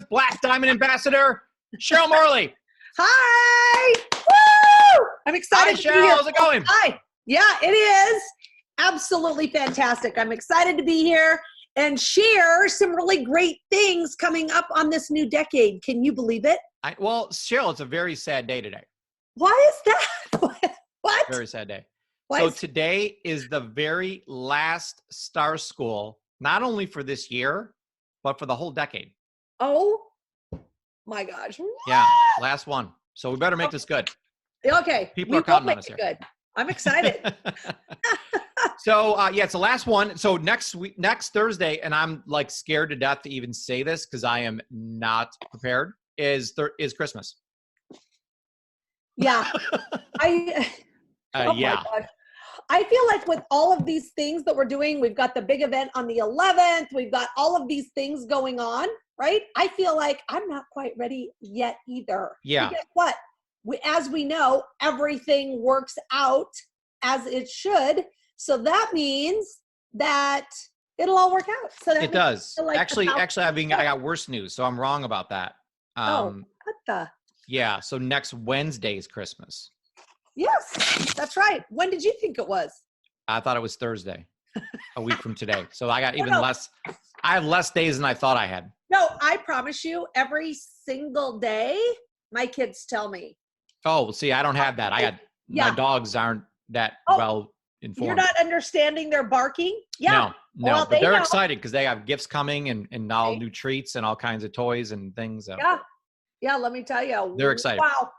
Black Diamond Ambassador, Cheryl Morley. Hi. Woo! I'm excited Hi, to be Cheryl. here. How's it going? Hi. Yeah, it is. Absolutely fantastic. I'm excited to be here and share some really great things coming up on this new decade. Can you believe it? Well, Cheryl, it's a very sad day today. Why is that? What? Very sad day. Why So is- today is the very last Star School, not only for this year, but for the whole decade. Oh my gosh. Yeah, last one. So we better make this good. Okay. People we are counting will on make us it here. good. I'm excited. So it's the last one. So next Thursday, and I'm like scared to death to even say this because I am not prepared, is Christmas. Yeah. Oh my Yeah. gosh. I feel like with all of these things that we're doing, we've got the big event on the 11th. We've got all of these things going on, right? I feel like I'm not quite ready yet either. Yeah. But guess what? As we know, everything works out as it should. So that means that it'll all work out. So that It does. Like Actually, I got worse news. So I'm wrong about that. What the? Yeah. So next Wednesday is Christmas. Yes, that's right. When did you think it was? I thought it was Thursday, a week from today. So I got even No. less. I have less days than I thought I had. No, I promise you, every single day, my kids tell me. Oh, see, I don't have that. My dogs aren't that well informed. You're not understanding their barking? Yeah. No, Well, but they're know. excited because they have gifts coming and all new treats and all kinds of toys and things. So. Yeah. Let me tell you, they're excited. Wow.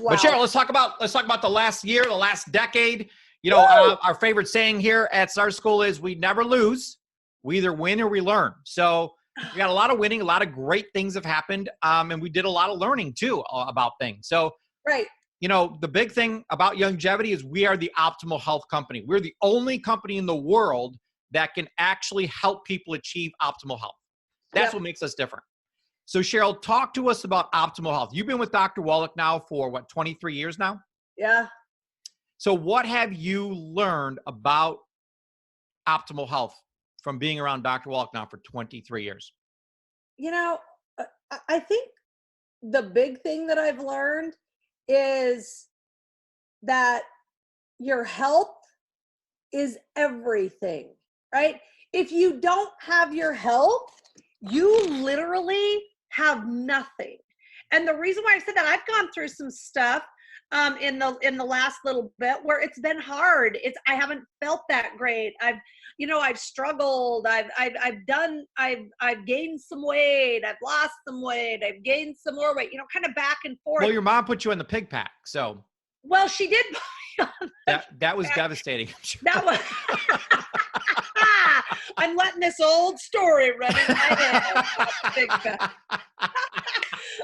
But Cheryl, let's talk about the last year, the last decade. You know, our favorite saying here at Star School is we never lose. We either win or we learn. So we got a lot of winning, a lot of great things have happened, and we did a lot of learning too about things. So, right. You know, the big thing about Youngevity is we are the optimal health company. We're the only company in the world that can actually help people achieve optimal health. That's what makes us different. So Cheryl, talk to us about optimal health. You've been with Dr. Wallach now for 23 years now? Yeah. So what have you learned about optimal health from being around Dr. Wallach now for 23 years? You know, I think the big thing that I've learned is that your health is everything, right? If you don't have your health, you literally have nothing. And the reason why I said that, I've gone through some stuff in the last little bit where it's been hard. I haven't felt that great. I've struggled. I've gained some weight. I've lost some weight. I've gained some more weight, kind of back and forth. Well, your mom put you in the pig pack. So. Well, she did. That was devastating. That was. I'm letting this old story run in my head.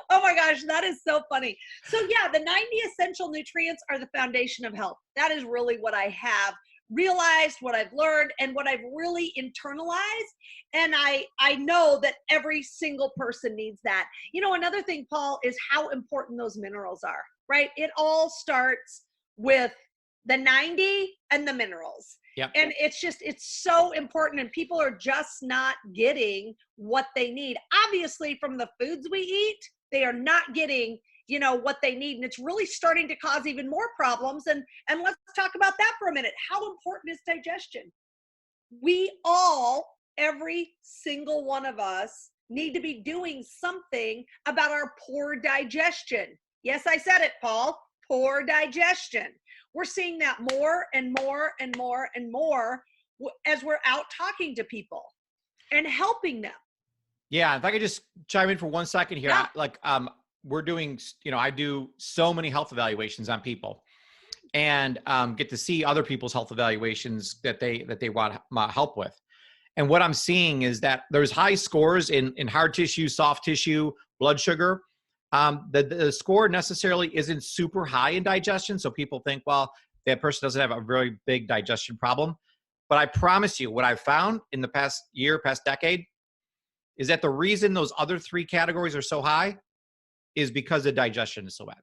Oh my gosh, that is so funny. So yeah, the 90 essential nutrients are the foundation of health. That is really what I have realized, what I've learned, and what I've really internalized. And I know that every single person needs that. Another thing, Paul, is how important those minerals are, right? It all starts with the 90 and the minerals. Yep. And it's so important, and people are just not getting what they need. Obviously, from the foods we eat, they are not getting, what they need. And it's really starting to cause even more problems. And let's talk about that for a minute. How important is digestion? We all, every single one of us, need to be doing something about our poor digestion. Yes, I said it, Paul. Poor digestion. We're seeing that more and more and more and more as we're out talking to people and helping them. Yeah, if I could just chime in for 1 second here. Yeah. We're doing, I do so many health evaluations on people and get to see other people's health evaluations that they want my help with. And what I'm seeing is that there's high scores in hard tissue, soft tissue, blood sugar. The score necessarily isn't super high in digestion. So people think, well, that person doesn't have a very big digestion problem. But I promise you, what I've found in the past year, past decade, is that the reason those other three categories are so high is because the digestion is so bad.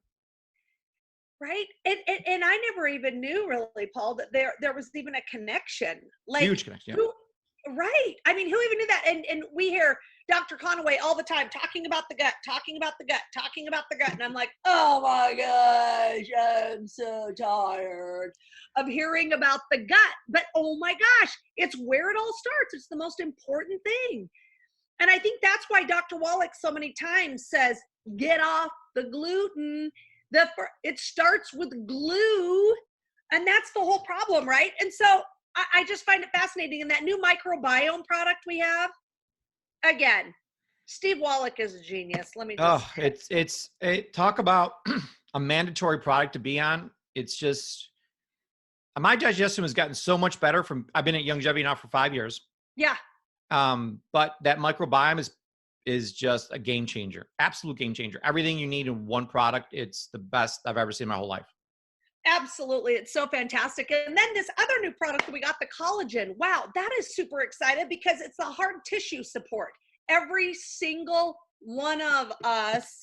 Right. And I never even knew really, Paul, that there was even a connection. Huge connection. Yeah. Right. I mean, who even knew that? And we hear Dr. Conaway all the time talking about the gut, talking about the gut, talking about the gut. And I'm like, oh my gosh, I'm so tired of hearing about the gut. But oh my gosh, it's where it all starts. It's the most important thing. And I think that's why Dr. Wallach so many times says, get off the gluten. It starts with glue. And that's the whole problem, right? And so I just find it fascinating. And that new microbiome product we have, again, Steve Wallach is a genius. Let me just talk about a mandatory product to be on. It's just, my digestion has gotten so much better I've been at Youngevity now for 5 years. Yeah. But that microbiome is just a game changer, absolute game changer. Everything you need in one product. It's the best I've ever seen in my whole life. Absolutely. It's so fantastic. And then this other new product that we got, the collagen. Wow, that is super excited because it's the hard tissue support. Every single one of us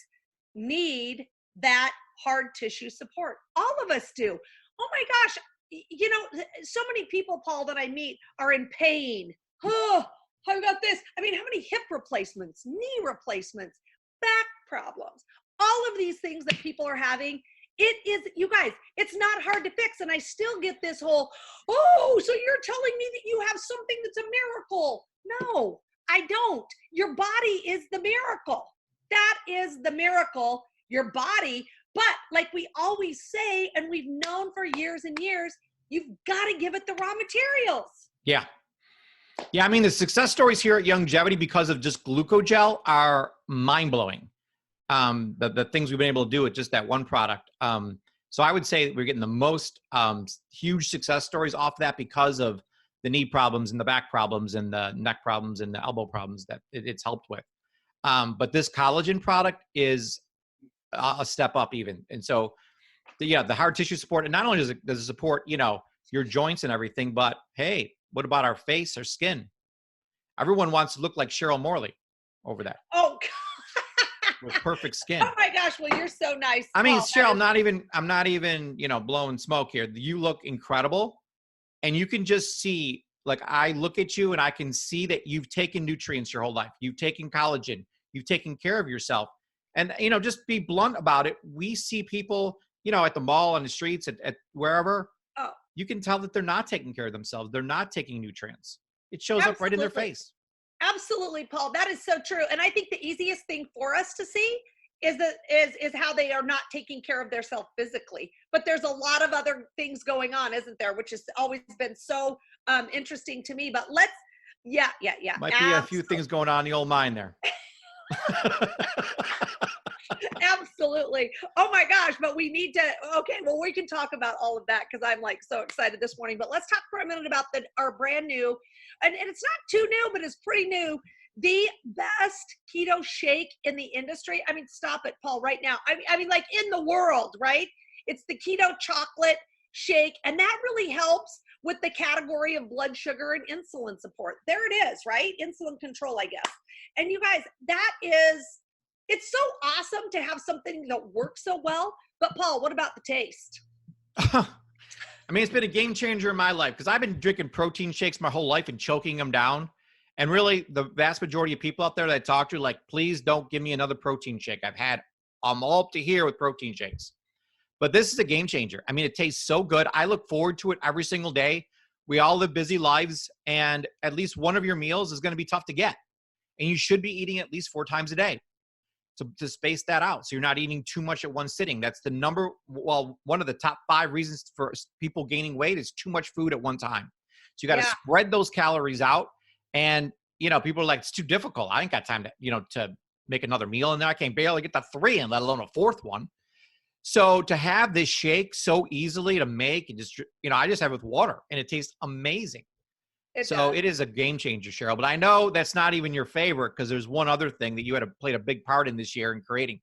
need that hard tissue support. All of us do. Oh my gosh. You know, so many people, Paul, that I meet are in pain. Oh, I've got this. I mean, how many hip replacements, knee replacements, back problems, all of these things that people are having. It is, you guys, it's not hard to fix. And I still get this whole, oh, so you're telling me that you have something that's a miracle. No, I don't. Your body is the miracle. That is the miracle, your body. But like we always say, and we've known for years and years, you've got to give it the raw materials. Yeah. Yeah. I mean, the success stories here at Youngevity because of just glucogel are mind blowing. The things we've been able to do with just that one product. So I would say we're getting the most huge success stories off that because of the knee problems and the back problems and the neck problems and the elbow problems that it's helped with. But this collagen product is a step up even. And so, the hard tissue support, and not only does it support, your joints and everything, but hey, what about our face, our skin? Everyone wants to look like Cheryl Morley over that. Oh, with perfect skin. Oh my gosh, well, you're so nice. I mean, Cheryl, I'm not even, blowing smoke here. You look incredible. And you can just see, like, I look at you and I can see that you've taken nutrients your whole life. You've taken collagen. You've taken care of yourself. And, just be blunt about it. We see people, at the mall, on the streets, at wherever. Oh. You can tell that they're not taking care of themselves. They're not taking nutrients. It shows up right in their face. Absolutely, Paul. That is so true. And I think the easiest thing for us to see is how they are not taking care of themselves physically. But there's a lot of other things going on, isn't there? Which has always been so interesting to me. But yeah. Might be a few things going on in the old mind there. Absolutely. Oh my gosh. But we need to, okay, well, we can talk about all of that because I'm like so excited this morning. But let's talk for a minute about our brand new, and it's not too new, but it's pretty new, the best keto shake in the industry. I mean, stop it, Paul, right now. I mean, like in the world, right? It's the keto chocolate shake. And that really helps with the category of blood sugar and insulin support. There it is, right? Insulin control, I guess. And you guys, it's so awesome to have something that works so well. But Paul, what about the taste? I mean, it's been a game changer in my life because I've been drinking protein shakes my whole life and choking them down. And really, the vast majority of people out there that I talk to, like, please don't give me another protein shake. I'm all up to here with protein shakes. But this is a game changer. I mean, it tastes so good. I look forward to it every single day. We all live busy lives, and at least one of your meals is going to be tough to get. And you should be eating at least 4 times a day to space that out. So you're not eating too much at one sitting. That's one of the top 5 reasons for people gaining weight is too much food at one time. So you got to spread those calories out. And, people are like, it's too difficult. I ain't got time to make another meal in there. I can barely get the 3 in, let alone a 4th one. So to have this shake so easily to make and just, I just have it with water and it tastes amazing. It is a game changer, Cheryl. But I know that's not even your favorite because there's one other thing that you played a big part in this year in creating.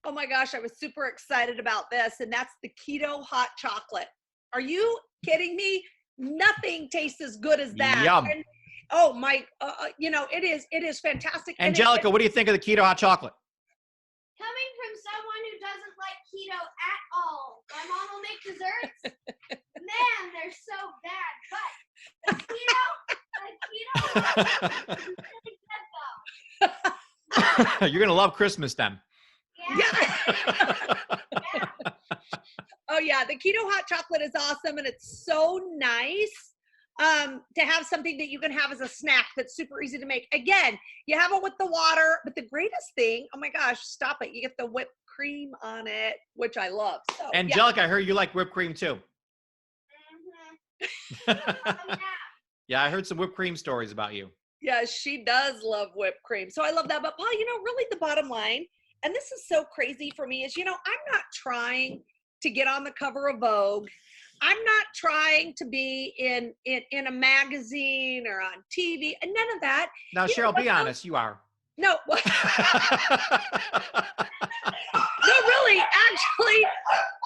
Oh my gosh, I was super excited about this, and that's the keto hot chocolate. Are you kidding me? Nothing tastes as good as that. Yum. And, oh my, it is fantastic. Angelica, what do you think of the keto hot chocolate? Coming from someone who doesn't like keto at all, my mom will make desserts. Man, they're so bad. But the keto keto is really good though. You're going to love Christmas then. Yeah. Oh yeah, the keto hot chocolate is awesome, and it's so nice to have something that you can have as a snack that's super easy to make. Again, you have it with the water, but the greatest thing, oh my gosh, stop it! You get the whipped cream on it, which I love. So, Angelica, I heard you like whipped cream too. Yeah, I heard some whipped cream stories about you. yeah, she does love whipped cream. So I love that. But Paul, really the bottom line, and this is so crazy for me, is I'm not trying to get on the cover of Vogue. I'm not trying to be in a magazine or on TV, and none of that. Now, Cheryl, be honest, you are. No, no, really,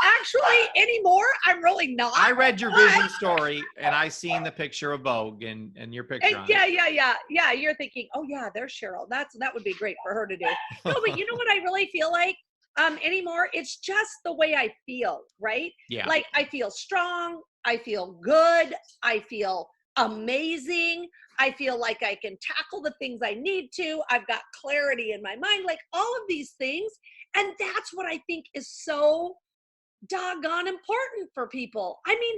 actually, anymore, I'm really not. I read your vision story, and I seen the picture of Vogue and your picture on it. Yeah. You're thinking, oh yeah, there's Cheryl. That would be great for her to do. No, but you know what I really feel like anymore? It's just the way I feel, right? Yeah. Like I feel strong. I feel good. I feel amazing. I feel like I can tackle the things I need to. I've got clarity in my mind, like all of these things. And that's what I think is so doggone important for people. I mean,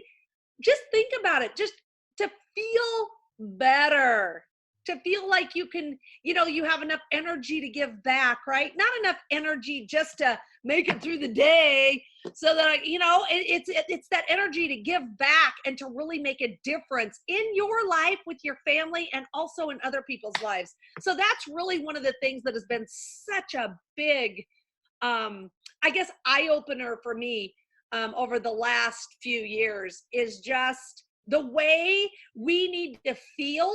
just think about it, just to feel better, to feel like you can, you have enough energy to give back, right? Not enough energy just to make it through the day so that, it's that energy to give back and to really make a difference in your life with your family and also in other people's lives. So that's really one of the things that has been such a big, I guess, eye-opener for me over the last few years is just the way we need to feel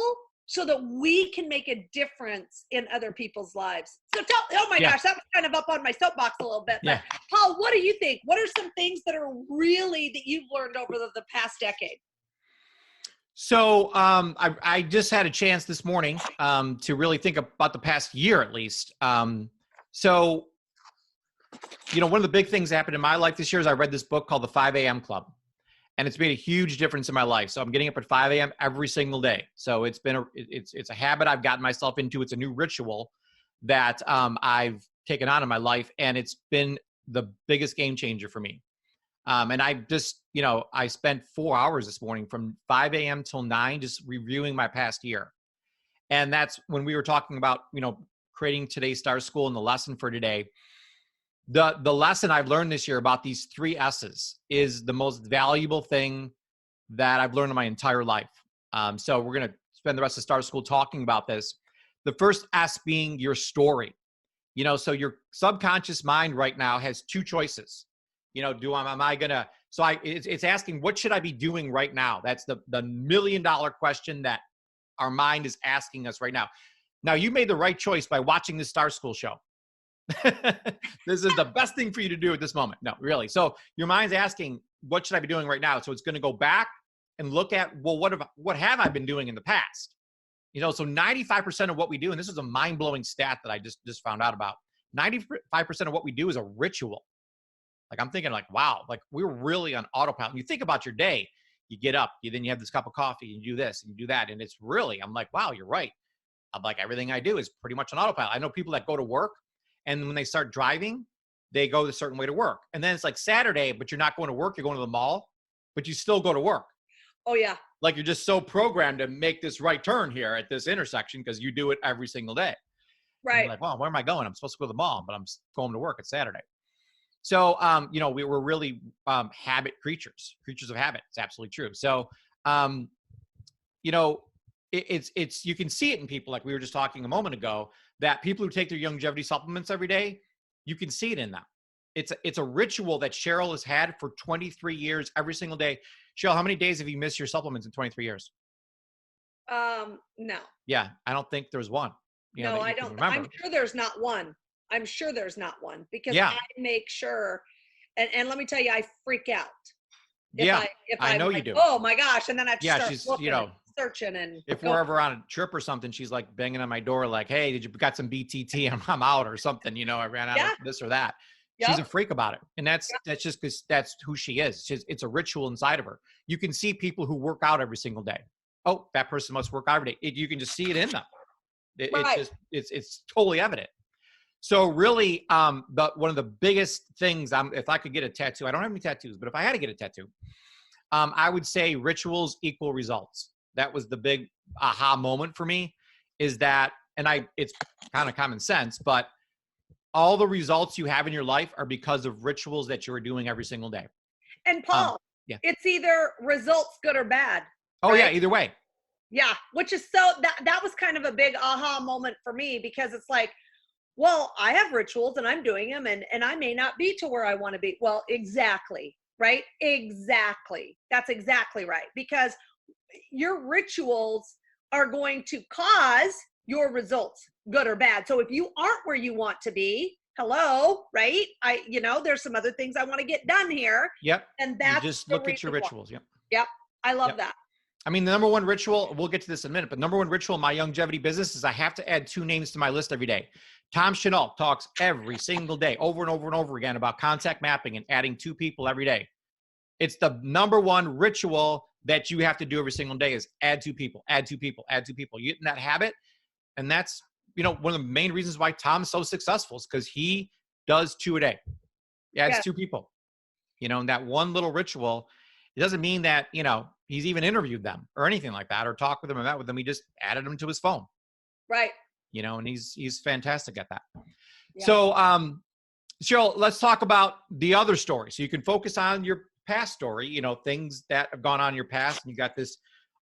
so that we can make a difference in other people's lives. So oh my gosh, that was kind of up on my soapbox a little bit. But Paul, what do you think? What are some things that you've learned over the past decade? So I just had a chance this morning to really think about the past year at least. So one of the big things that happened in my life this year is I read this book called The 5 a.m. Club. And it's made a huge difference in my life. So I'm getting up at 5 a.m. every single day. So it's been it's a habit I've gotten myself into. It's a new ritual that I've taken on in my life. And it's been the biggest game changer for me. And I just, I spent 4 hours this morning from 5 a.m. till 9, just reviewing my past year. And that's when we were talking about, creating today's Star School and the lesson for today. The lesson I've learned this year about these 3 S's is the most valuable thing that I've learned in my entire life. So we're going to spend the rest of Star School talking about this. The first S being your story. So your subconscious mind right now has 2 choices. It's asking, what should I be doing right now? That's the $1 million question that our mind is asking us right now. Now, you made the right choice by watching the Star School show. This is the best thing for you to do at this moment. No, really. So your mind's asking, what should I be doing right now? So it's going to go back and look at, well, what have I been doing in the past? So 95% of what we do, and this is a mind-blowing stat that I just found out about, 95% of what we do is a ritual. Like I'm thinking like, wow, like we're really on autopilot. And you think about your day, you get up, then you have this cup of coffee, you do this and you do that. And it's really, I'm like, wow, you're right. I'm like, everything I do is pretty much on autopilot. I know people that go to work, and when they start driving, they go a certain way to work. And then it's like Saturday, but you're not going to work. You're going to the mall, but you still go to work. Oh, yeah. Like you're just so programmed to make this right turn here at this intersection because you do it every single day. Right. Like, well, where am I going? I'm supposed to go to the mall, but I'm going to work. It's Saturday. So, we were really habit creatures of habit. It's absolutely true. So, it's you can see it in people, like we were just talking a moment ago, that people who take their Youngevity supplements every day, you can see it in them. It's a ritual that Cheryl has had for 23 years, every single day. Cheryl, how many days have you missed your supplements in 23 years? No. Yeah, I don't think there's one. No, I don't. I'm sure there's not one. Because I make sure, and let me tell you, I freak out. If I know you do. Oh my gosh. And then I have to start looking, searching, and if we're ever on a trip or something, she's like banging on my door like, hey, did you got some BTT? I'm out or something, I ran out of this or that. Yep. She's a freak about it. And that's just because that's who she is. It's a ritual inside of her. You can see people who work out every single day. oh, that person must work every day. You can just see it in them. Right. It's totally evident. So really, but one of the biggest things, if I could get a tattoo, I don't have any tattoos, but if I had to get a tattoo, I would say rituals equal results. That was the big aha moment for me, is that, and it's kind of common sense, but all the results you have in your life are because of rituals that you are doing every single day. And Paul, yeah. it's either results good or bad. Oh right? yeah, either way. Yeah, which is so that was kind of a big aha moment for me, because it's like, well, I have rituals and I'm doing them, and I may not be to where I want to be. Well, exactly, right? Exactly. That's exactly right. Because your rituals are going to cause your results, good or bad. So if you aren't where you want to be, hello, right? There's some other things I want to get done here. Yep. And that's you just look at your rituals. Yep. Yep. I love that. I mean, the number one ritual, we'll get to this in a minute, but number one ritual in my Youngevity business is I have to add 2 names to my list every day. Tom Chenault talks every single day, over and over and over again, about contact mapping and adding 2 people every day. It's the number one ritual that you have to do every single day, is add 2 people, add 2 people, add 2 people. You get in that habit. And that's, one of the main reasons why Tom's so successful, is because he does 2 a day. He adds 2 people, and that one little ritual. It doesn't mean that, he's even interviewed them or anything like that, or talked with them or met with them. He just added them to his phone. Right. And he's fantastic at that. Yeah. So, Cheryl, let's talk about the other story. So you can focus on your past story, things that have gone on in your past, and you got this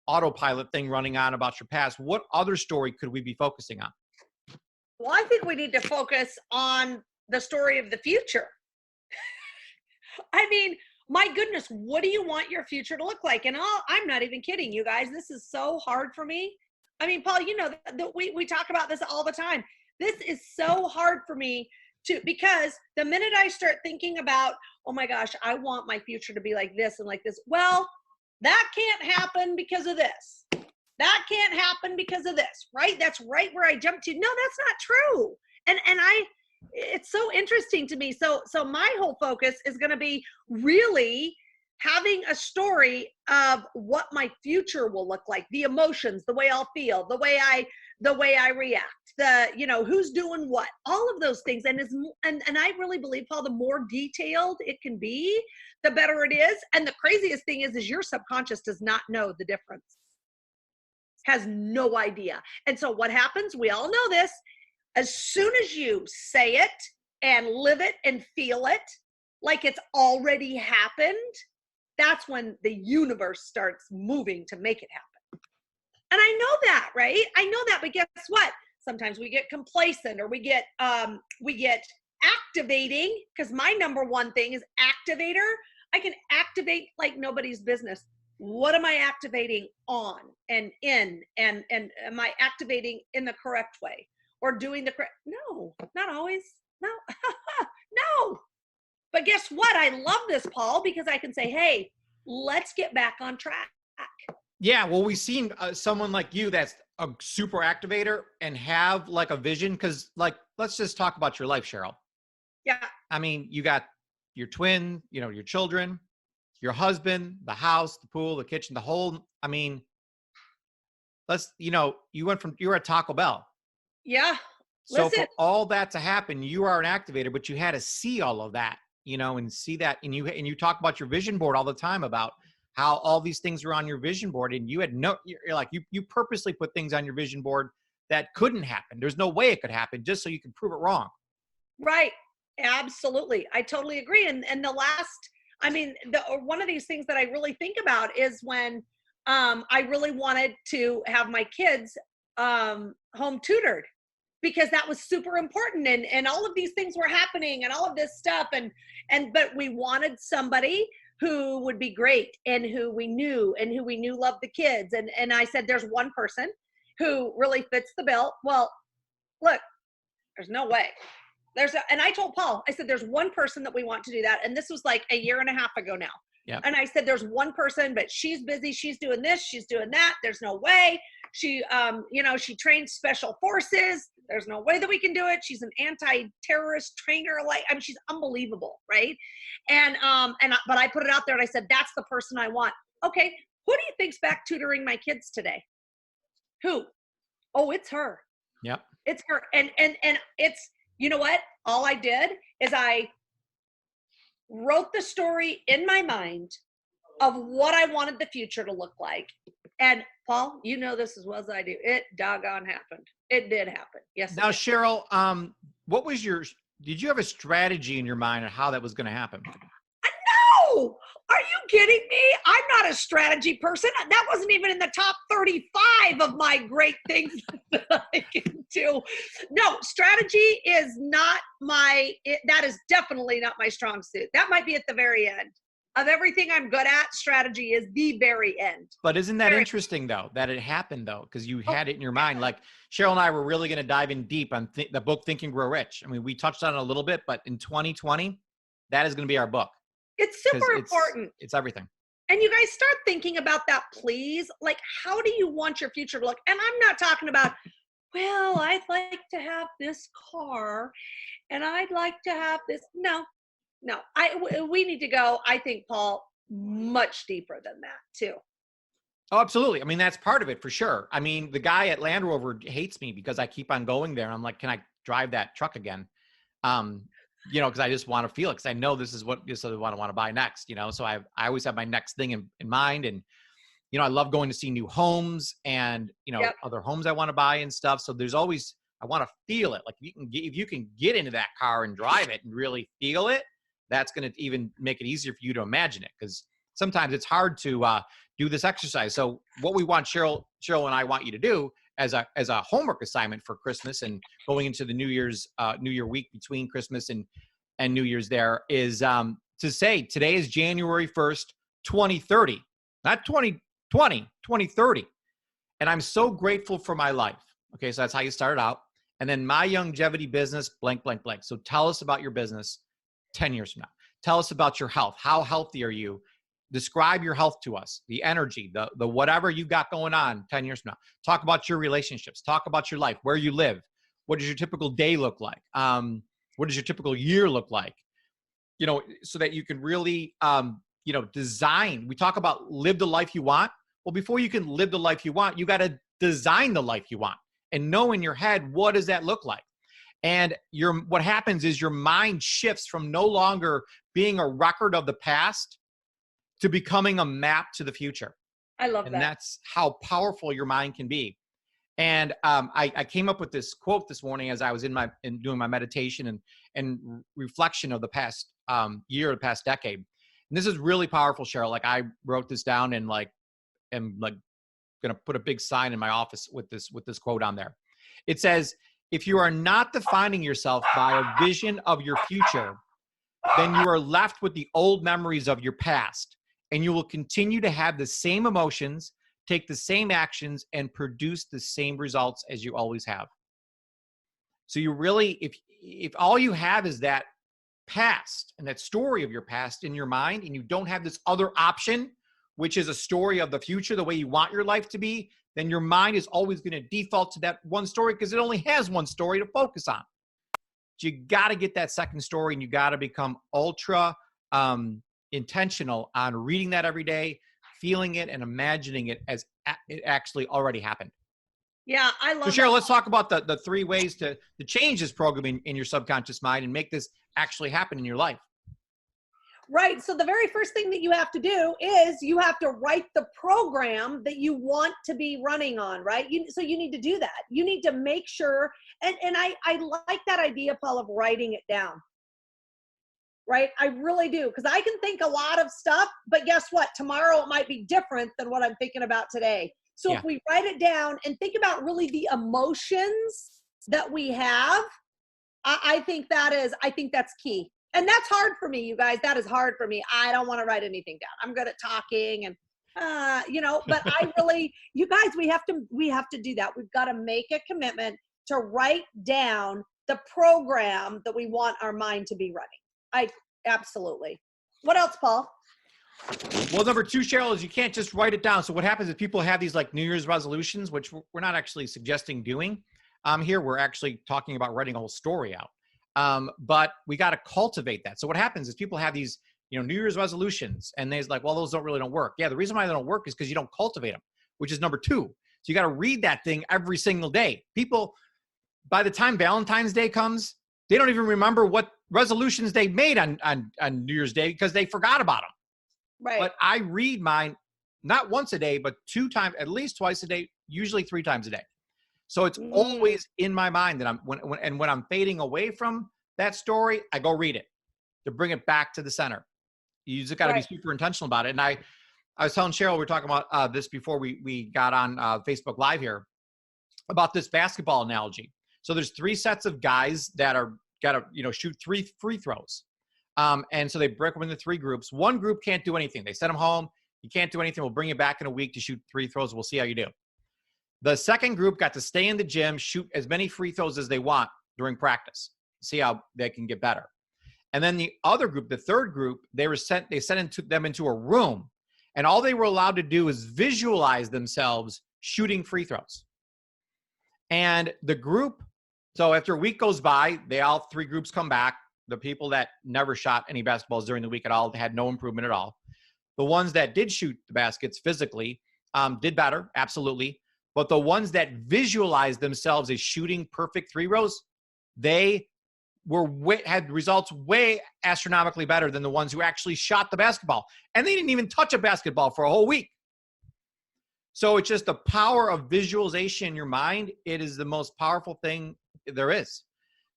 autopilot thing running on about your past. What other story could we be focusing on? Well, I think we need to focus on the story of the future. I mean, my goodness, what do you want your future to look like? And I'm not even kidding, you guys. This is so hard for me. I mean, Paul, we talk about this all the time. This is so hard for me because the minute I start thinking about, oh my gosh, I want my future to be like this and like this. Well, that can't happen because of this. That can't happen because of this, right? That's right where I jump to. No, that's not true. And it's so interesting to me. So my whole focus is going to be really having a story of what my future will look like, the emotions, the way I'll feel, the way I react, who's doing what, all of those things. And I really believe, Paul, the more detailed it can be, the better it is. And the craziest thing is your subconscious does not know the difference, has no idea. And so what happens, we all know this, as soon as you say it and live it and feel it like it's already happened, that's when the universe starts moving to make it happen. And I know that, right? I know that, but guess what? Sometimes we get complacent, or we get activating, because my number one thing is activator. I can activate like nobody's business. What am I activating on and in, and am I activating in the correct way? Or doing the correct? No, not always. No, no. But guess what? I love this, Paul, because I can say, hey, let's get back on track. Yeah. Well, we've seen someone like you that's a super activator and have like a vision. Cause let's just talk about your life, Cheryl. Yeah. I mean, you got your twin, your children, your husband, the house, the pool, the kitchen, the whole, you were at Taco Bell. Yeah. So for all that to happen, you are an activator, but you had to see all of that, and see that. And you talk about your vision board all the time, about how all these things are on your vision board, and you had you purposely put things on your vision board that couldn't happen. There's no way it could happen, just so you can prove it wrong. Right. Absolutely. I totally agree. And one of these things that I really think about is when I really wanted to have my kids home tutored, because that was super important, and all of these things were happening and all of this stuff. But we wanted somebody who would be great and who we knew loved the kids. And I said, there's one person who really fits the bill. Well, look, there's no way. And I told Paul, I said, there's one person that we want to do that. And this was like a year and a half ago now. Yeah. And I said, there's one person, but she's busy. She's doing this. She's doing that. There's no way. She, she trains special forces. There's no way that we can do it. She's an anti-terrorist trainer. She's unbelievable. Right. But I put it out there and I said, that's the person I want. Okay. Who do you think's back tutoring my kids today? Who? Oh, it's her. Yep. It's her. And it's, you know what? All I did is I wrote the story in my mind of what I wanted the future to look like. And Paul, you know this as well as I do. It doggone happened. It did happen. Yes. Now, Cheryl, what was did you have a strategy in your mind on how that was going to happen? No, are you kidding me? I'm not a strategy person. That wasn't even in the top 35 of my great things that I can do. No, strategy is not that is definitely not my strong suit. That might be at the very end. Of everything I'm good at, strategy is the very end. But isn't that interesting, though, that it happened, though, because you had it in your mind? Like Cheryl and I were really going to dive in deep on the book Think and Grow Rich. I mean, we touched on it a little bit, but in 2020, that is going to be our book. It's super important. It's everything. And you guys start thinking about that, please. Like, how do you want your future to look? And I'm not talking about, well, I'd like to have this car and I'd like to have this. No. We need to go, I think, Paul, much deeper than that too. Oh, absolutely. I mean, that's part of it for sure. I mean, the guy at Land Rover hates me because I keep on going there. And I'm like, can I drive that truck again? Because I just want to feel it, because I know this is what I want to buy next, So I always have my next thing in mind. And, I love going to see new homes and, other homes I want to buy and stuff. So there's always, I want to feel it. Like if you can get into that car and drive it and really feel it, that's going to even make it easier for you to imagine it. Because sometimes it's hard to do this exercise. So what we want Cheryl and I want you to do as a homework assignment for Christmas and going into the New Year week between Christmas and New Year's there is to say today is January 1st, 2030, not 2020, 2030. And I'm so grateful for my life. Okay, so that's how you started out. And then my Youngevity business, blank, blank, blank. So tell us about your business 10 years from now. Tell us about your health. How healthy are you? Describe your health to us, the energy, the whatever you got going on 10 years from now. Talk about your relationships. Talk about your life, where you live. What does your typical day look like? What does your typical year look like? So that you can really, design. We talk about live the life you want. Well, before you can live the life you want, you got to design the life you want and know in your head, what does that look like? And what happens is your mind shifts from no longer being a record of the past to becoming a map to the future. I love that. And that's how powerful your mind can be. And I came up with this quote this morning as I was doing my meditation and reflection of the past year, the past decade. And this is really powerful, Cheryl. Like I wrote this down and am going to put a big sign in my office with this quote on there. It says, if you are not defining yourself by a vision of your future, then you are left with the old memories of your past, and you will continue to have the same emotions, take the same actions, and produce the same results as you always have. So you really, if all you have is that past and that story of your past in your mind, and you don't have this other option, which is a story of the future, the way you want your life to be, then your mind is always going to default to that one story because it only has one story to focus on. You got to get that second story, and you got to become ultra intentional on reading that every day, feeling it, and imagining it as it actually already happened. Yeah, I love So Cheryl, let's talk about the 3 ways to change this programming in your subconscious mind and make this actually happen in your life. Right. So the very first thing that you have to do is you have to write the program that you want to be running on, right? So you need to do that. You need to make sure, and I like that idea, Paul, of writing it down. Right? I really do. Because I can think a lot of stuff, but guess what? Tomorrow it might be different than what I'm thinking about today. So if we write it down and think about really the emotions that we have, I think that's key. And that's hard for me, you guys. That is hard for me. I don't want to write anything down. I'm good at talking and, but I really, you guys, we have to do that. We've got to make a commitment to write down the program that we want our mind to be running. Absolutely. What else, Paul? Well, number 2, Cheryl, is you can't just write it down. So what happens is people have these like New Year's resolutions, which we're not actually suggesting doing. Here, we're actually talking about writing a whole story out. But we got to cultivate that. So what happens is people have these New Year's resolutions. And they're like, well, those don't work. Yeah. The reason why they don't work is because you don't cultivate them, which is number 2. So you got to read that thing every single day. People, by the time Valentine's Day comes, they don't even remember what resolutions they made on New Year's Day because they forgot about them. Right. But I read mine not once a day, but 2 times, at least twice a day, usually 3 times a day. So it's always in my mind that when I'm fading away from that story, I go read it to bring it back to the center. You just got to be super intentional about it. And I was telling Cheryl, we were talking about this before we got on Facebook Live here about this basketball analogy. So there's 3 sets of guys that are got to shoot 3 free throws. And so they break them into 3 groups. One group can't do anything. They send them home. You can't do anything. We'll bring you back in a week to shoot 3 throws. We'll see how you do. The second group got to stay in the gym, shoot as many free throws as they want during practice, see how they can get better. And then the other group, the third group, they sent them into a room, and all they were allowed to do is visualize themselves shooting free throws. And the group, so after a week goes by, all 3 groups come back. The people that never shot any basketballs during the week at all had no improvement at all. The ones that did shoot the baskets physically did better, absolutely. But the ones that visualized themselves as shooting perfect 3 rows, they had results way astronomically better than the ones who actually shot the basketball. And they didn't even touch a basketball for a whole week. So it's just the power of visualization in your mind. It is the most powerful thing there is.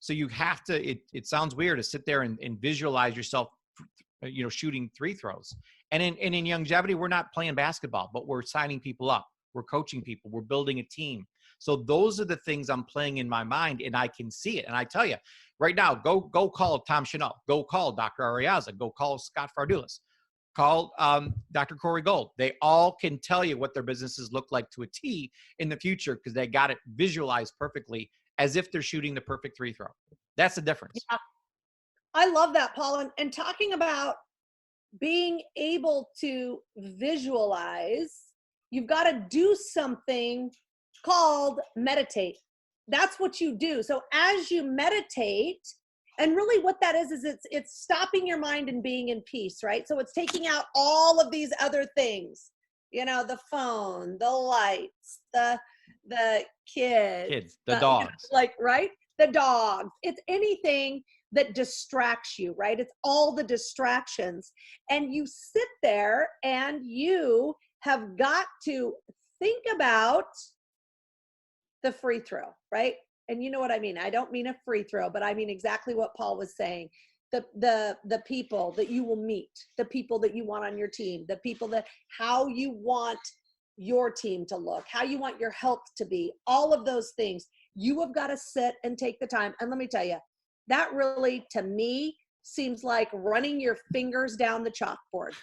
So you have to, it sounds weird to sit there and visualize yourself, shooting 3 throws. And in Youngevity, we're not playing basketball, but we're signing people up. We're coaching people. We're building a team. So those are the things I'm playing in my mind, and I can see it. And I tell you, right now, go call Tom Chanel. Go call Dr. Ariaza. Go call Scott Fardulis. Call Dr. Corey Gold. They all can tell you what their businesses look like to a T in the future because they got it visualized perfectly as if they're shooting the perfect 3 throw. That's the difference. Yeah. I love that, Paul. And talking about being able to visualize, you've got to do something called meditate. That's what you do. So as you meditate, and really what that is it's stopping your mind and being in peace, right? So it's taking out all of these other things, the phone, the lights, the kids, the dogs, right? The dogs. It's anything that distracts you, right? It's all the distractions. And you sit there and you have got to think about the free throw, right? And you know what I mean? I don't mean a free throw, but I mean exactly what Paul was saying. The people that you will meet, the people that you want on your team, the people how you want your team to look, how you want your health to be, all of those things. You have got to sit and take the time. And let me tell you, that really, to me, seems like running your fingers down the chalkboard.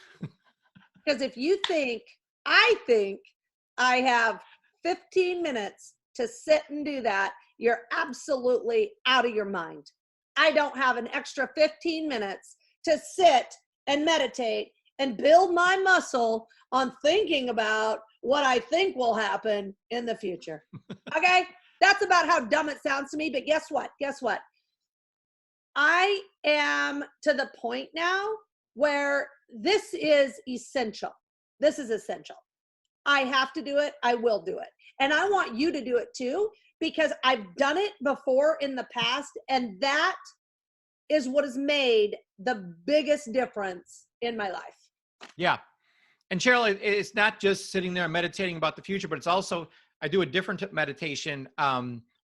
Because if you think, I think I have 15 minutes to sit and do that, you're absolutely out of your mind. I don't have an extra 15 minutes to sit and meditate and build my muscle on thinking about what I think will happen in the future. Okay? That's about how dumb it sounds to me, but guess what? I am to the point now where this is essential. This is essential. I have to do it. I will do it. And I want you to do it too, because I've done it before in the past, and that is what has made the biggest difference in my life. Yeah. And Cheryl, it's not just sitting there meditating about the future, but it's also, I do a different meditation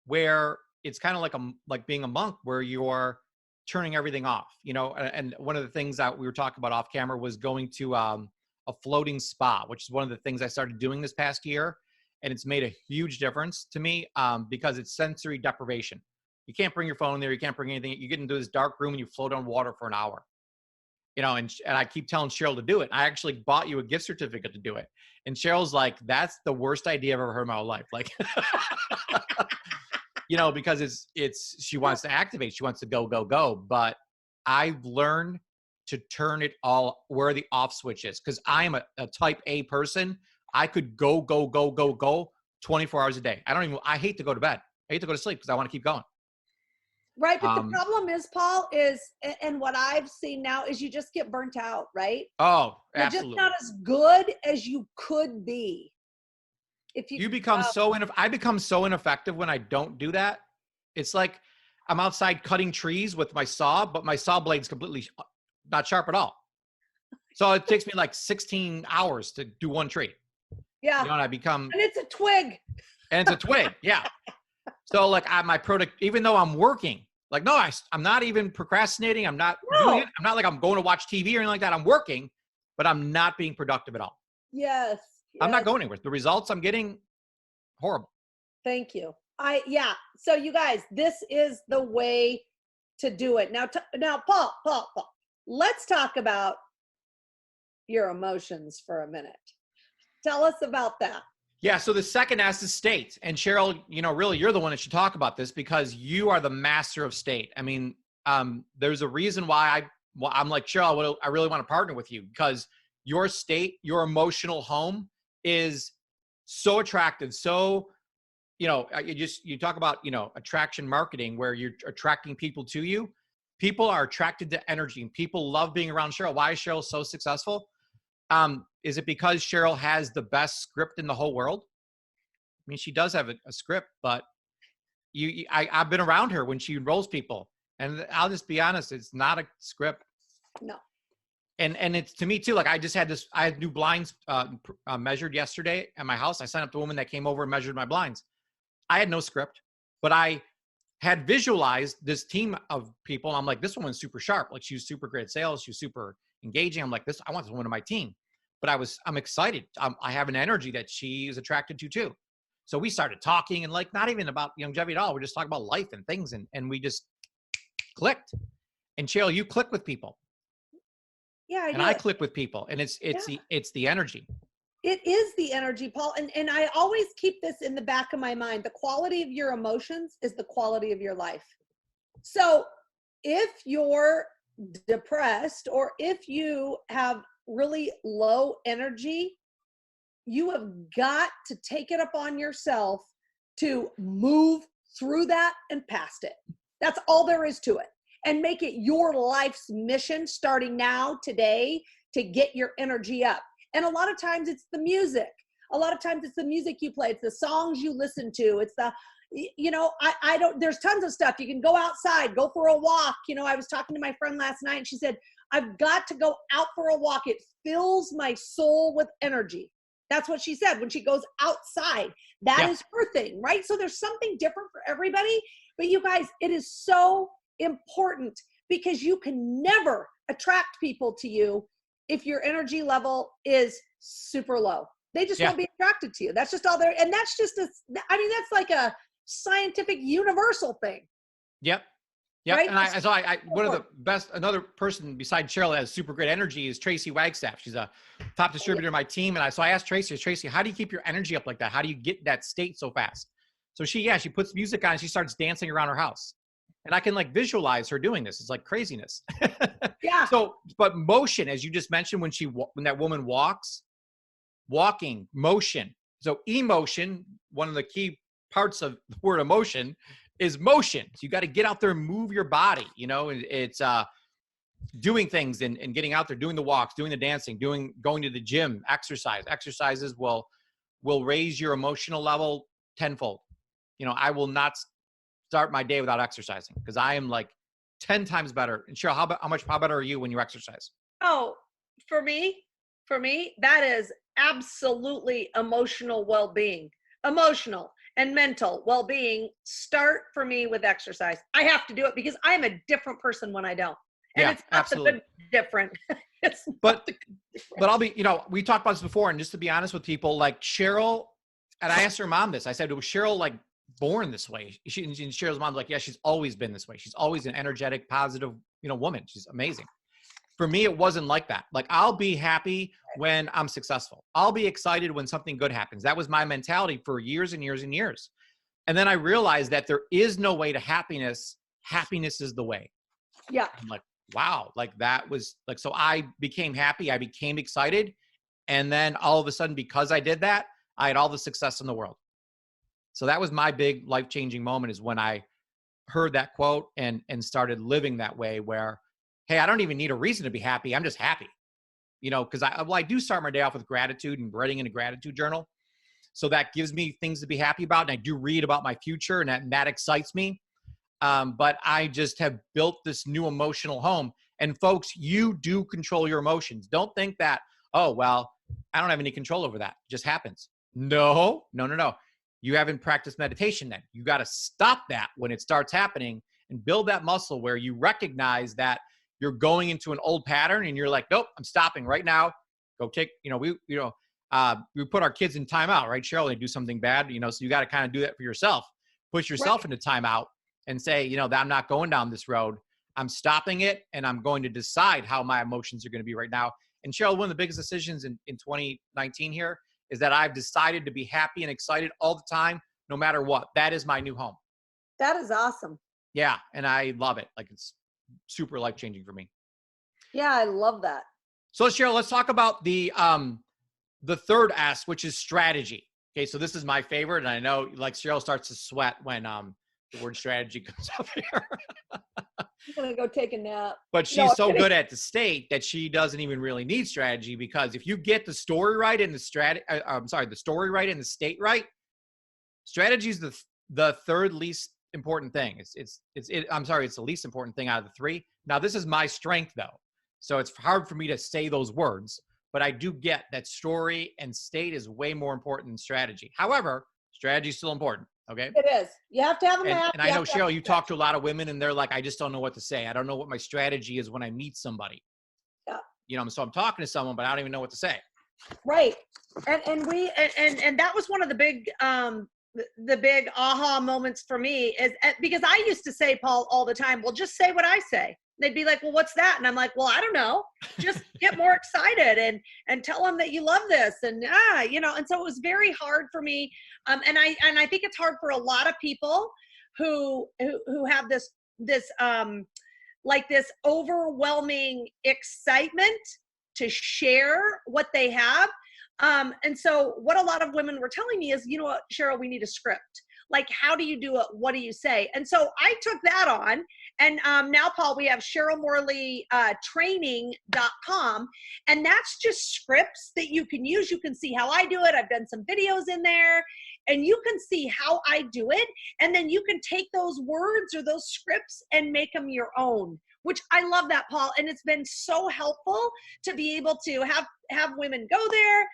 where it's kind of like being a monk, where you're turning everything off, and one of the things that we were talking about off camera was going to a floating spa, which is one of the things I started doing this past year. And it's made a huge difference to me because it's sensory deprivation. You can't bring your phone there. You can't bring anything. You get into this dark room and you float on water for an hour. And I keep telling Cheryl to do it. I actually bought you a gift certificate to do it. And Cheryl's like, that's the worst idea I've ever heard in my whole life. Like, because she wants to activate. She wants to go. But I've learned to turn it all where the off switch is. Because I am a type A person. I could go 24 hours a day. I hate to go to bed. I hate to go to sleep because I want to keep going. Right. But the problem is, Paul, and what I've seen now is you just get burnt out, right? Oh, You're just absolutely. not as good as you could be. If You become I become so ineffective when I don't do that. It's like I'm outside cutting trees with my saw, but my saw blade's completely not sharp at all. So it takes me like 16 hours to do one tree. yeah. You know, and I become, And it's a twig. and it's a twig. Yeah. So like my product, even though I'm working, like, no, I'm not even procrastinating. I'm not doing it. I'm not like I'm going to watch TV or anything like that. I'm working, but I'm not being productive at all. Yes. I'm not going anywhere. The results I'm getting, horrible. Thank you. So you guys, this is the way to do it. Now, Paul, let's talk about your emotions for a minute. Tell us about that. Yeah. So the second S is state. And Cheryl, you know, really, you're the one that should talk about this because you are the master of state. I mean, there's a reason why I'm like, Cheryl, I really want to partner with you because your state, your emotional home is so attractive. So, you know, you talk about, you know, attraction marketing where you're attracting people to you. People are attracted to energy and people love being around Cheryl. Why is Cheryl so successful? Is it because Cheryl has the best script in the whole world? I mean, she does have a script, but I've been around her when she enrolls people, and I'll just be honest, it's not a script. No. And it's to me too. Like I had new blinds measured yesterday at my house. I signed up the woman that came over and measured my blinds. I had no script, but I had visualized this team of people. I'm like, this woman's super sharp. Like she's super great at sales. She's super engaging. I'm like, I want this woman on my team. But I'm excited. I have an energy that she is attracted to too. So we started talking and like, not even about Youngevity at all. We're just talking about life and things. And we just clicked. And Cheryl, you click with people. Yeah. I click with people. And it's the energy. It is the energy, Paul. And I always keep this in the back of my mind. The quality of your emotions is the quality of your life. So if you're depressed or if you have really low energy, you have got to take it upon yourself to move through that and past it. That's all there is to it. And make it your life's mission starting now, today, to get your energy up. And a lot of times it's the music. A lot of times it's the music you play. It's the songs you listen to. It's the, you know, I don't, there's tons of stuff. You can go outside, go for a walk. You know, I was talking to my friend last night and she said, I've got to go out for a walk. It fills my soul with energy. That's what she said when she goes outside. That is her thing, right? So there's something different for everybody. But you guys, it is so important because you can never attract people to you if your energy level is super low. They just won't be attracted to you. That's just all there. And that's just that's like a scientific universal thing. Yep. Yep. Right? And one of the best, another person besides Cheryl that has super great energy is Traci Wagstaff. She's a top distributor in my team. And I asked Traci, how do you keep your energy up like that? How do you get that state so fast? So she puts music on and she starts dancing around her house. And I can like visualize her doing this. It's like craziness. Yeah. So, but motion, as you just mentioned, when that woman walking, motion. So emotion, one of the key parts of the word emotion is motion. So you got to get out there and move your body, you know, it's doing things and getting out there, doing the walks, doing the dancing, going to the gym, exercises will raise your emotional level tenfold. You know, I will not start my day without exercising because I am like 10 times better. And Cheryl, how better are you when you exercise? Oh, for me, that is absolutely emotional well-being. Emotional and mental well-being start for me with exercise. I have to do it because I'm a different person when I don't. And it's not absolutely. the good different. But I'll be, you know, we talked about this before, and just to be honest with people, like Cheryl, and I asked her mom this, I said, was Cheryl like born this way? And Cheryl's mom's like, yeah, she's always been this way. She's always an energetic, positive, you know, woman. She's amazing. For me, it wasn't like that. Like, I'll be happy when I'm successful. I'll be excited when something good happens. That was my mentality for years and years and years. And then I realized that there is no way to happiness. Happiness is the way. Yeah. I'm like, wow, like that was like, so I became happy. I became excited. And then all of a sudden, because I did that, I had all the success in the world. So that was my big life-changing moment, is when I heard that quote and started living that way where, hey, I don't even need a reason to be happy. I'm just happy, because I do start my day off with gratitude and writing in a gratitude journal. So that gives me things to be happy about. And I do read about my future, and that excites me. But I just have built this new emotional home. And folks, you do control your emotions. Don't think that, oh, well, I don't have any control over that. It just happens. No. You haven't practiced meditation then. You got to stop that when it starts happening and build that muscle where you recognize that you're going into an old pattern and you're like, nope, I'm stopping right now. Go take, we put our kids in timeout, right, Cheryl? They do something bad, so you got to kind of do that for yourself. Push yourself into timeout and say, that I'm not going down this road. I'm stopping it, and I'm going to decide how my emotions are going to be right now. And Cheryl, one of the biggest decisions in 2019 here is that I've decided to be happy and excited all the time, no matter what. That is my new home. That is awesome. Yeah, and I love it. Like, it's super life-changing for me. Yeah, I love that. So Cheryl, let's talk about the third S, which is strategy. Okay, so this is my favorite, and I know like Cheryl starts to sweat when the word strategy comes up here. I'm gonna go take a nap. But she's so good at the state that she doesn't even really need strategy, because if you get the story right and the story right and the state right, strategy is the third least important thing. It's the least important thing out of the three. Now, this is my strength though, so it's hard for me to say those words, but I do get that story and state is way more important than strategy. However, strategy is still important. Okay. It is. You have to have a map. And I know, Cheryl, you talk to a lot of women and they're like, I just don't know what to say. I don't know what my strategy is when I meet somebody. Yeah. So I'm talking to someone, but I don't even know what to say. Right. And that was one of the big aha moments for me, is because I used to say, Paul, all the time, well, just say what I say. They'd be like, well, what's that? And I'm like, well, I don't know. Just get more excited and tell them that you love this. And, and so it was very hard for me. And I think it's hard for a lot of people who have this overwhelming excitement to share what they have. And so what a lot of women were telling me is, you know what, Cheryl, we need a script. Like, how do you do it? What do you say? And so I took that on. And now, Paul, we have CherylMorleyTraining.com. And that's just scripts that you can use. You can see how I do it. I've done some videos in there. And you can see how I do it. And then you can take those words or those scripts and make them your own, which I love that, Paul. And it's been so helpful to be able to have women go there.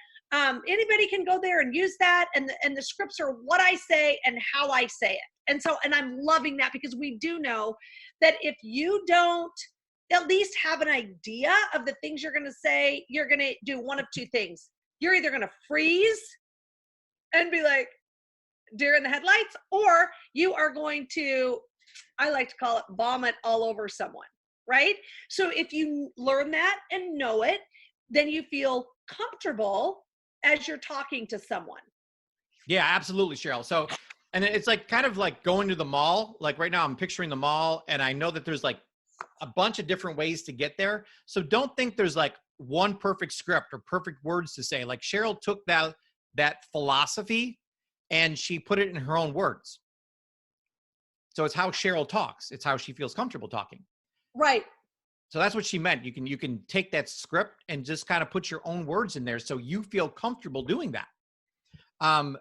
Anybody can go there and use that. And the scripts are what I say and how I say it. And I'm loving that, because we do know that if you don't at least have an idea of the things you're going to say, you're going to do one of two things. You're either going to freeze and be like deer in the headlights, or you are going to, I like to call it, vomit all over someone, right? So if you learn that and know it, then you feel comfortable as you're talking to someone. Yeah, absolutely, Cheryl. So, and it's like kind of like going to the mall. Like right now I'm picturing the mall, and I know that there's like a bunch of different ways to get there. So don't think there's like one perfect script or perfect words to say. Like Cheryl took that philosophy and she put it in her own words. So it's how Cheryl talks. It's how she feels comfortable talking. Right. So that's what she meant. You can take that script and just kind of put your own words in there so you feel comfortable doing that. And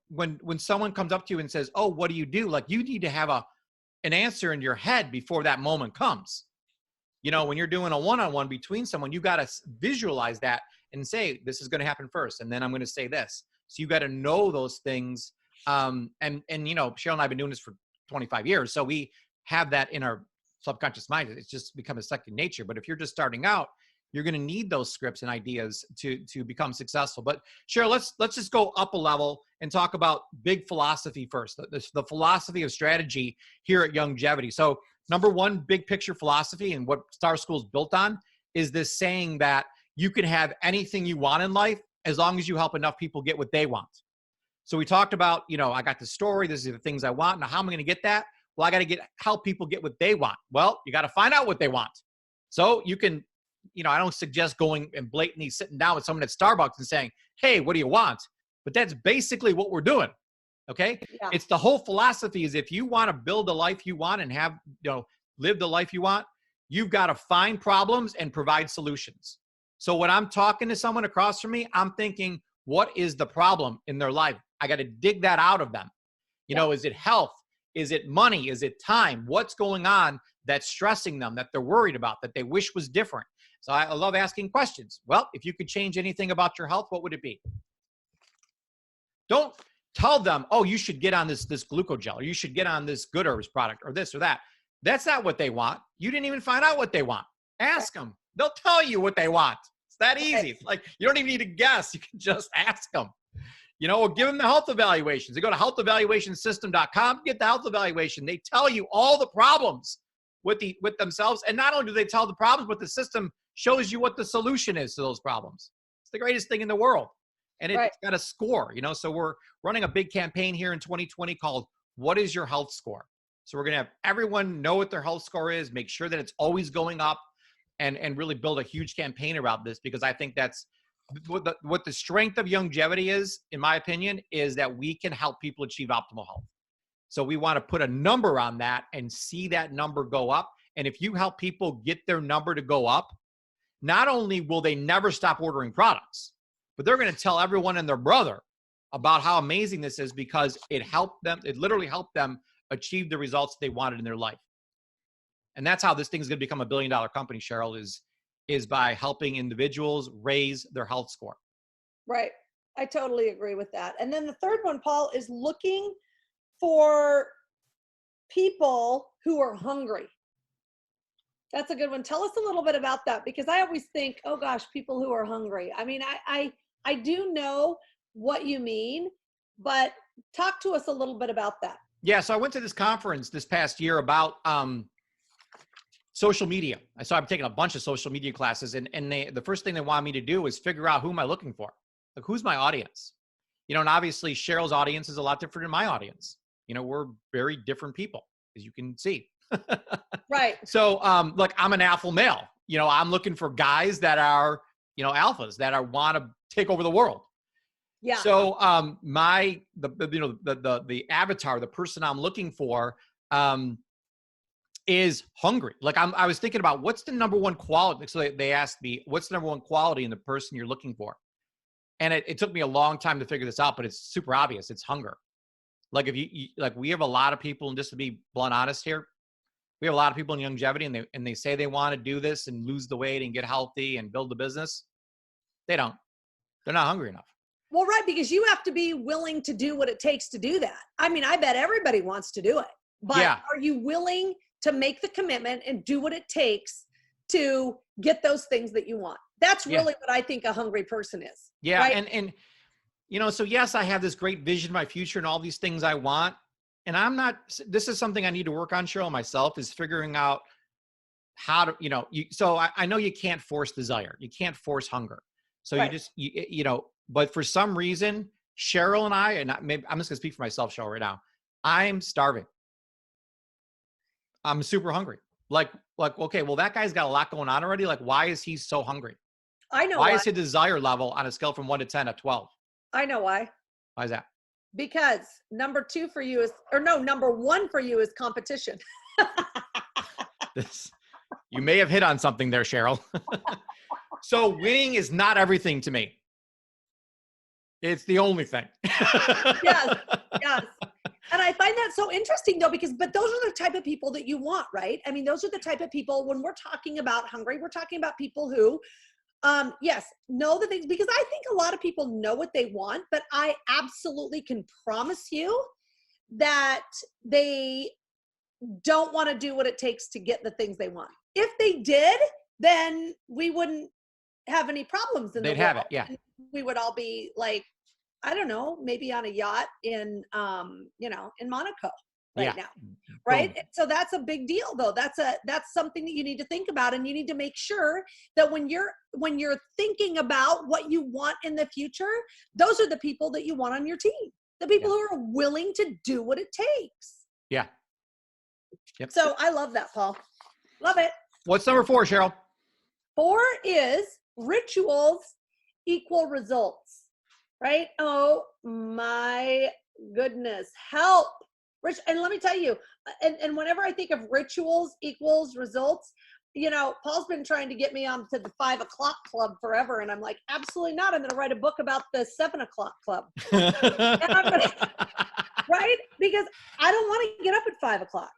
when someone comes up to you and says, oh, what do you do? Like, you need to have an answer in your head before that moment comes. When you're doing a one-on-one between someone, you got to visualize that and say, this is going to happen first, and then I'm going to say this. So you got to know those things. And Cheryl and I have been doing this for 25 years. So we have that in our subconscious mind. It's just become a second nature. But if you're just starting out, you're going to need those scripts and ideas to become successful. But Cheryl, let's just go up a level and talk about big philosophy first, the philosophy of strategy here at Youngevity. So number one, big picture philosophy, and what Star School is built on, is this saying that you can have anything you want in life as long as you help enough people get what they want. So we talked about, I got the story. These are the things I want. Now, how am I going to get that? Well, I got to help people get what they want. Well, you got to find out what they want. So you can, I don't suggest going and blatantly sitting down with someone at Starbucks and saying, hey, what do you want? But that's basically what we're doing. Okay. Yeah. It's the whole philosophy is if you want to build the life you want and have, live the life you want, you've got to find problems and provide solutions. So when I'm talking to someone across from me, I'm thinking, what is the problem in their life? I got to dig that out of them. Is it health? Is it money? Is it time? What's going on that's stressing them, that they're worried about, that they wish was different? So I love asking questions. Well, if you could change anything about your health, what would it be? Don't tell them, oh, you should get on this glucogel, or you should get on this Good Herbs product, or this or that. That's not what they want. You didn't even find out what they want. Ask them. They'll tell you what they want. It's that easy. It's like, you don't even need to guess. You can just ask them. Or give them the health evaluations. They go to healthevaluationsystem.com, get the health evaluation. They tell you all the problems with themselves. And not only do they tell the problems, but the system shows you what the solution is to those problems. It's the greatest thing in the world. And it's got a score, so we're running a big campaign here in 2020 called What is Your Health Score? So we're going to have everyone know what their health score is, make sure that it's always going up, and really build a huge campaign around this, because I think that's what the strength of Youngevity is, in my opinion, is that we can help people achieve optimal health. So we want to put a number on that and see that number go up. And if you help people get their number to go up, not only will they never stop ordering products, but they're going to tell everyone and their brother about how amazing this is, because it literally helped them achieve the results they wanted in their life. And that's how this thing is going to become $1 billion company, Cheryl, is by helping individuals raise their health score. Right. I totally agree with that. And then the third one, Paul, is looking for people who are hungry. That's a good one. Tell us a little bit about that, because I always think, oh gosh, people who are hungry. I mean, I do know what you mean, but talk to us a little bit about that. Yeah. So I went to this conference this past year about social media. So I'm taking a bunch of social media classes, and the first thing they wanted me to do is figure out who am I looking for? Like, who's my audience? And obviously Cheryl's audience is a lot different than my audience. We're very different people, as you can see. Right. So, like, I'm an alpha male. I'm looking for guys that are, alphas that want to take over the world. Yeah. So, the avatar, the person I'm looking for, is hungry. Like, I was thinking about what's the number one quality. So they asked me, what's the number one quality in the person you're looking for? And it took me a long time to figure this out, but it's super obvious. It's hunger. Like, if you like, we have a lot of people, and just to be blunt honest here, we have a lot of people in Youngevity, and they say they want to do this and lose the weight and get healthy and build the business. They don't. They're not hungry enough. Well, right, because you have to be willing to do what it takes to do that. I mean, I bet everybody wants to do it, but are you willing to make the commitment and do what it takes to get those things that you want? That's really what I think a hungry person is. Yeah. Right? And so yes, I have this great vision of my future and all these things I want. And this is something I need to work on, Cheryl, myself, is figuring out how to, so I know you can't force desire. You can't force hunger. So you just, but for some reason, Cheryl and I, maybe I'm just gonna speak for myself, Cheryl, right now. I'm starving. I'm super hungry. Like, okay, well, that guy's got a lot going on already. Like, why is he so hungry? I know why is his desire level on a scale from 1 to 10 at 12? I know why. Why is that? Because number one for you is competition. You may have hit on something there, Cheryl. So winning is not everything to me. It's the only thing. Yes. And I find that so interesting, though, but those are the type of people that you want, right? I mean, those are the type of people, when we're talking about hungry, we're talking about people who, know the things, because I think a lot of people know what they want, but I absolutely can promise you that they don't want to do what it takes to get the things they want. If they did, then we wouldn't have any problems in the world. They'd have it, yeah. We would all be like, I don't know, maybe on a yacht in Monaco right now, right? Boom. So that's a big deal, though. That's something that you need to think about, and you need to make sure that when you're thinking about what you want in the future, those are the people that you want on your team, the people who are willing to do what it takes. Yeah. Yep. So I love that, Paul. Love it. What's number 4, Cheryl? 4 is rituals equal results. Right? Oh my goodness, help. Rich, and let me tell you, and whenever I think of rituals equals results, Paul's been trying to get me onto the 5 o'clock club forever. And I'm like, absolutely not. I'm going to write a book about the 7 o'clock club. And I'm gonna, right? Because I don't want to get up at 5 o'clock.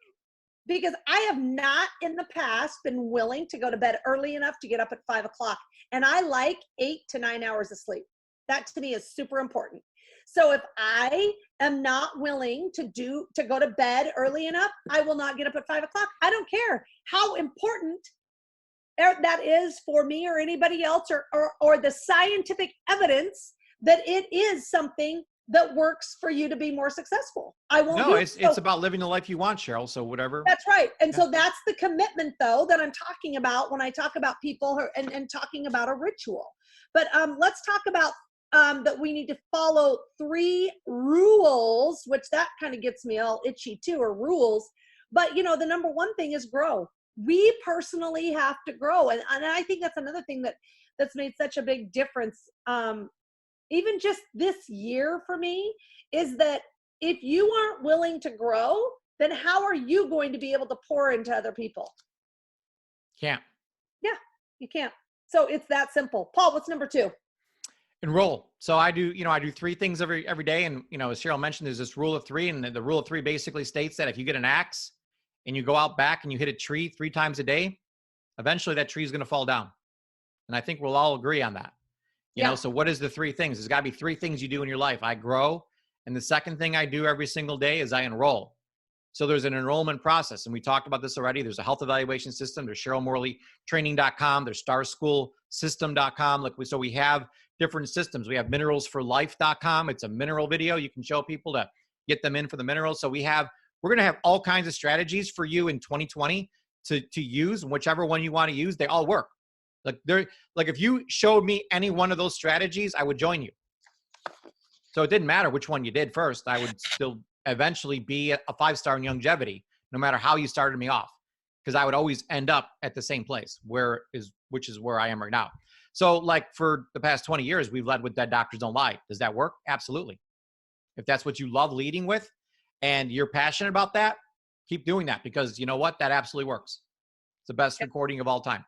Because I have not in the past been willing to go to bed early enough to get up at 5 o'clock. And I like 8 to 9 hours of sleep. That to me is super important. So if I am not willing to go to bed early enough, I will not get up at 5 o'clock. I don't care how important that is for me or anybody else, or the scientific evidence that it is something that works for you to be more successful. I won't. No, it's about living the life you want, Cheryl. So whatever. That's right. And so that's the commitment, though, that I'm talking about when I talk about people and talking about a ritual. But let's talk about that we need to follow 3 rules, which that kind of gets me all itchy too, or rules. But, the number one thing is grow. We personally have to grow. And I think that's another thing that's made such a big difference. Even just this year for me, is that if you aren't willing to grow, then how are you going to be able to pour into other people? Can't. Yeah, you can't. So it's that simple. Paul, what's number 2? Enroll. So I do 3 things every day. And, as Cheryl mentioned, there's this rule of 3. And the rule of 3 basically states that if you get an axe and you go out back and you hit a tree 3 times a day, eventually that tree is going to fall down. And I think we'll all agree on that. You know, so what is the 3 things? There's got to be 3 things you do in your life. I grow. And the second thing I do every single day is I enroll. So there's an enrollment process. And we talked about this already. There's a health evaluation system. There's CherylMorleyTraining.com. There's StarSchoolSystem.com. So we have different systems. We have MineralsForLife.com. It's a mineral video. You can show people to get them in for the minerals. So we're going to have all kinds of strategies for you in 2020 to use. And whichever one you want to use, they all work. Like if you showed me any one of those strategies, I would join you. So it didn't matter which one you did first. I would still eventually be a 5-star in Youngevity, no matter how you started me off, because I would always end up at the same place, which is where I am right now. So like for the past 20 years, we've led with Dead Doctors Don't Lie. Does that work? Absolutely. If that's what you love leading with and you're passionate about that, keep doing that, because you know what? That absolutely works. It's the best recording of all time.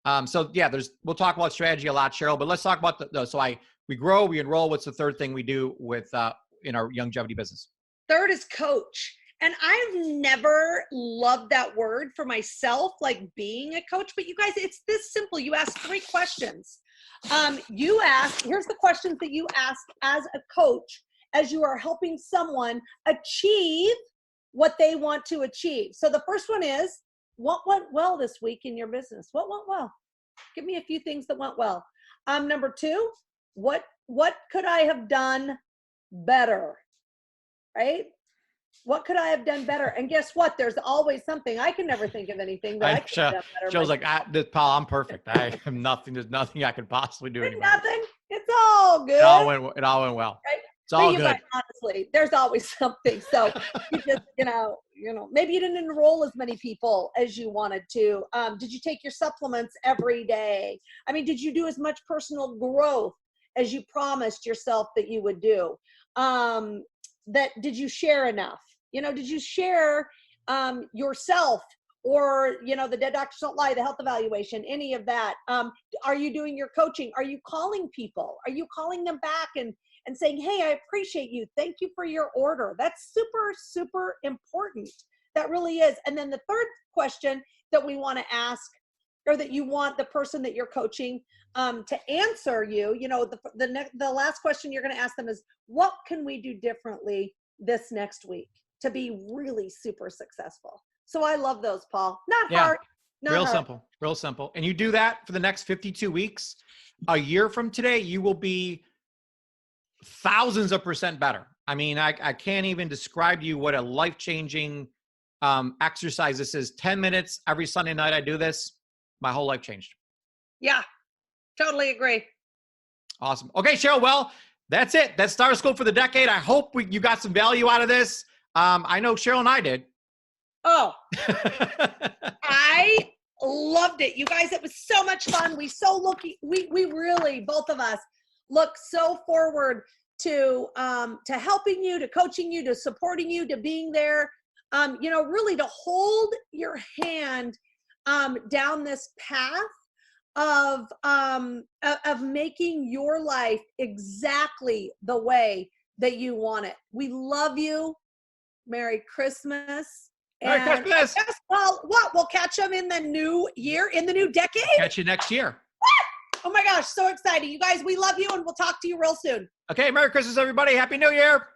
We'll talk about strategy a lot, Cheryl, but let's talk about we grow, we enroll. What's the third thing we do with, in our Youngevity business? Third is coach. And I've never loved that word for myself, like being a coach, but you guys, it's this simple. You ask 3 questions. Here's the questions that you ask as a coach, as you are helping someone achieve what they want to achieve. So the first one is, what went well this week in your business? What went well? Give me a few things that went well. Number 2, what could I have done better? Right? What could I have done better? And guess what? There's always something. I can never think of anything that I could have done better. Joe's like, Paul, I'm perfect. I am nothing. There's nothing I could possibly do anymore. Nothing. It's all good. It all went well. Right? It's all good. Guys, honestly, there's always something. So you just, maybe you didn't enroll as many people as you wanted to. Did you take your supplements every day? I mean, did you do as much personal growth as you promised yourself that you would do? Did you share enough? Did you share yourself, or, the Dead Doctors Don't Lie, the health evaluation, any of that? Are you doing your coaching? Are you calling people? Are you calling them back and saying, hey, I appreciate you. Thank you for your order. That's super, super important. That really is. And then the third question that we want to ask, or that you want the person that you're coaching to answer you, the last question you're going to ask them is, what can we do differently this next week to be really super successful? So I love those, Paul. Not hard. Real simple. And you do that for the next 52 weeks. A year from today, you will be thousands of % better. I mean, I can't even describe to you what a life-changing exercise this is. 10 minutes every Sunday night I do this. My whole life changed. Yeah, totally agree. Awesome. Okay, Cheryl. Well, that's it. That's Star School for the Decade. I hope you got some value out of this. I know Cheryl and I did. Oh, I loved it. You guys, it was so much fun. We really, both of us, look so forward to helping you, to coaching you, to supporting you, to being there, really to hold your hand down this path of making your life exactly the way that you want it. We love you. Merry Christmas. Merry Christmas. We'll catch them in the new year, in the new decade. Catch you next year. Oh my gosh, so exciting. You guys, we love you, and we'll talk to you real soon. Okay, Merry Christmas, everybody. Happy New Year.